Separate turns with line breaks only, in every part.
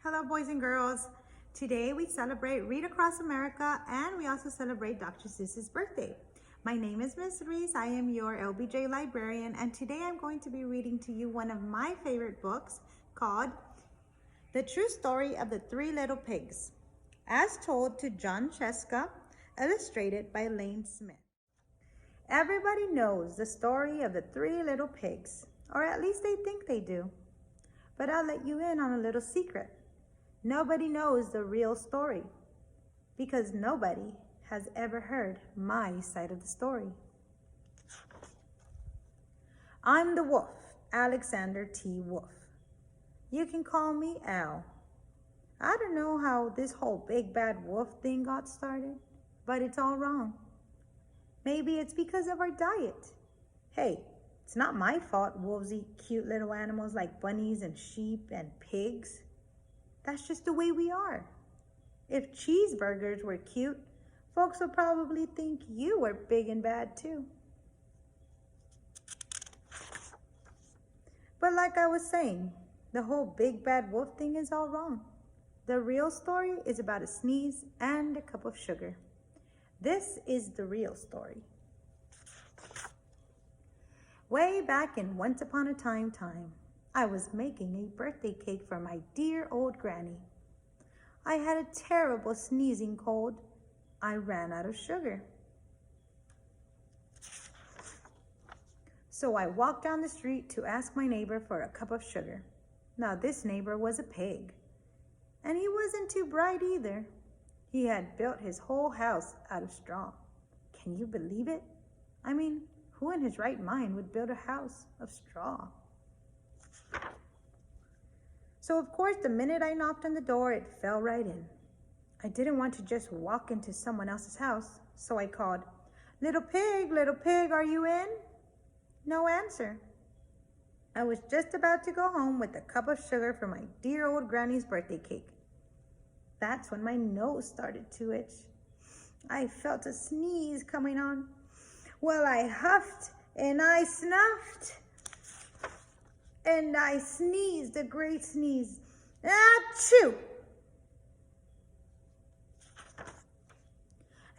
Hello, boys and girls. Today we celebrate Read Across America and we also celebrate Dr. Seuss's birthday. My name is Miss Ruiz. I am your L.B.J. librarian, and today I'm going to be reading to you one of my favorite books called The True Story of the Three Little Pigs, as told to John Scieszka, illustrated by Lane Smith. Everybody knows the story of the three little pigs, or at least they think they do. But I'll let you in on a little secret. Nobody knows the real story because nobody has ever heard my side of the story. I'm the wolf, Alexander T. Wolf. You can call me Al. I don't know how this whole big bad wolf thing got started, but it's all wrong. Maybe it's because of our diet. Hey, it's not my fault wolves eat cute little animals like bunnies and sheep and pigs. That's just the way we are. If cheeseburgers were cute, folks would probably think you were big and bad too. But like I was saying, the whole big bad wolf thing is all wrong. The real story is about a sneeze and a cup of sugar. This is the real story. Way back in Once Upon a Time, I was making a birthday cake for my dear old granny. I had a terrible sneezing cold. I ran out of sugar. So I walked down the street to ask my neighbor for a cup of sugar. Now this neighbor was a pig, and he wasn't too bright either. He had built his whole house out of straw. Can you believe it? I mean, who in his right mind would build a house of straw? So of course, the minute I knocked on the door, it fell right in. I didn't want to just walk into someone else's house, so I called, little pig, are you in?" No answer. I was just about to go home with a cup of sugar for my dear old granny's birthday cake. That's when my nose started to itch. I felt a sneeze coming on. Well, I huffed and I snuffed. And I sneezed a great sneeze. Achoo!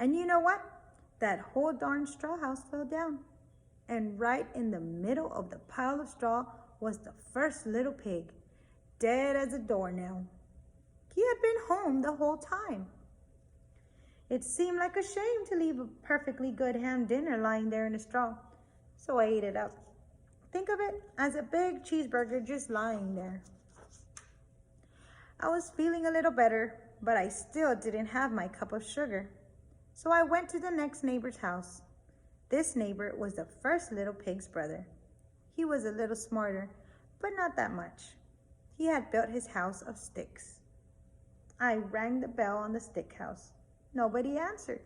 And you know what? That whole darn straw house fell down. And right in the middle of the pile of straw was the first little pig, dead as a doornail. He had been home the whole time. It seemed like a shame to leave a perfectly good ham dinner lying there in the straw, so I ate it up. Think of it as a big cheeseburger just lying there. I was feeling a little better, but I still didn't have my cup of sugar. So I went to the next neighbor's house. This neighbor was the first little pig's brother. He was a little smarter, but not that much. He had built his house of sticks. I rang the bell on the stick house. Nobody answered.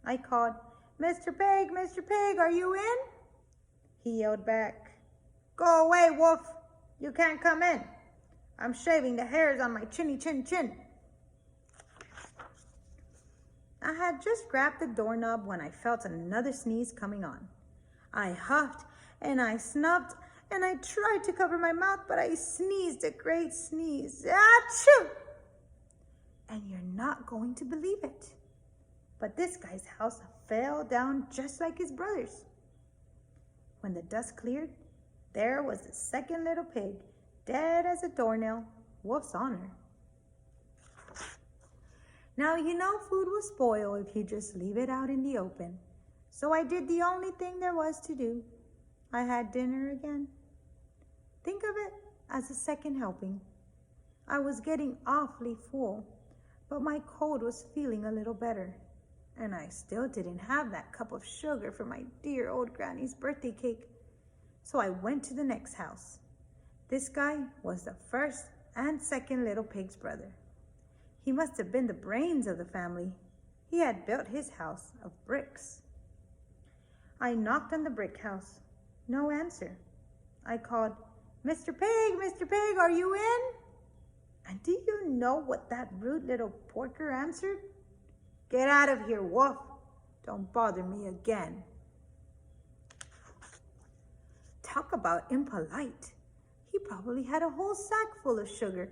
I called, Mr. Pig, are you in?" He yelled back, "Go away, wolf. You can't come in. I'm shaving the hairs on my chinny chin. I had just grabbed the doorknob when I felt another sneeze coming on. I huffed and I snuffed and I tried to cover my mouth, but I sneezed a great sneeze. Achoo! And you're not going to believe it, but this guy's house fell down just like his brother's. When the dust cleared, there was the second little pig, dead as a doornail, wolf's honor. Now, you know food will spoil if you just leave it out in the open. So I did the only thing there was to do. I had dinner again. Think of it as a second helping. I was getting awfully full, but my cold was feeling a little better. And I still didn't have that cup of sugar for my dear old granny's birthday cake. So I went to the next house. This guy was the first and second little pig's brother. He must have been the brains of the family. He had built his house of bricks. I knocked on the brick house. No answer. I called, Mr. Pig, are you in?" And do you know what that rude little porker answered? "Get out of here, wolf. Don't bother me again." Talk about impolite. He probably had a whole sack full of sugar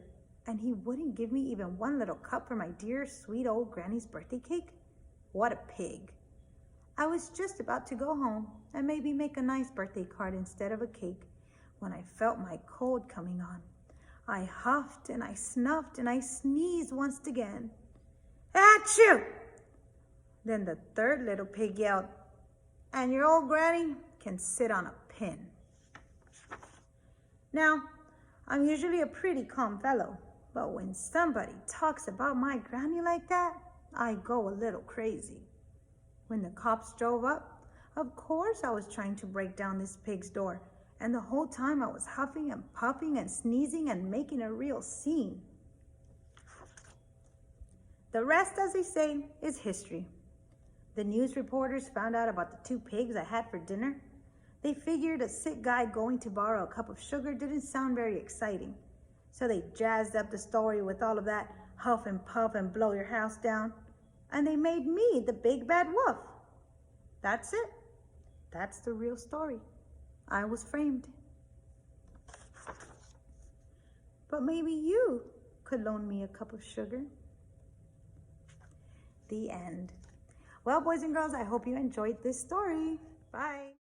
and he wouldn't give me even one little cup for my dear, sweet old granny's birthday cake? What a pig. I was just about to go home and maybe make a nice birthday card instead of a cake when I felt my cold coming on. I huffed and I snuffed and I sneezed once again. Achoo! Then the third little pig yelled, and your old granny can sit on a pin. Now, I'm usually a pretty calm fellow, but when somebody talks about my granny like that, I go a little crazy. When the cops drove up, of course I was trying to break down this pig's door, and the whole time I was huffing and puffing and sneezing and making a real scene. The rest, as they say, is history. The news reporters found out about the 2 pigs I had for dinner. They figured a sick guy going to borrow a cup of sugar didn't sound very exciting. So they jazzed up the story with all of that huff and puff and blow your house down. And they made me the big bad wolf. That's it. That's the real story. I was framed. But maybe you could loan me a cup of sugar. The end. Well, boys and girls, I hope you enjoyed this story. Bye.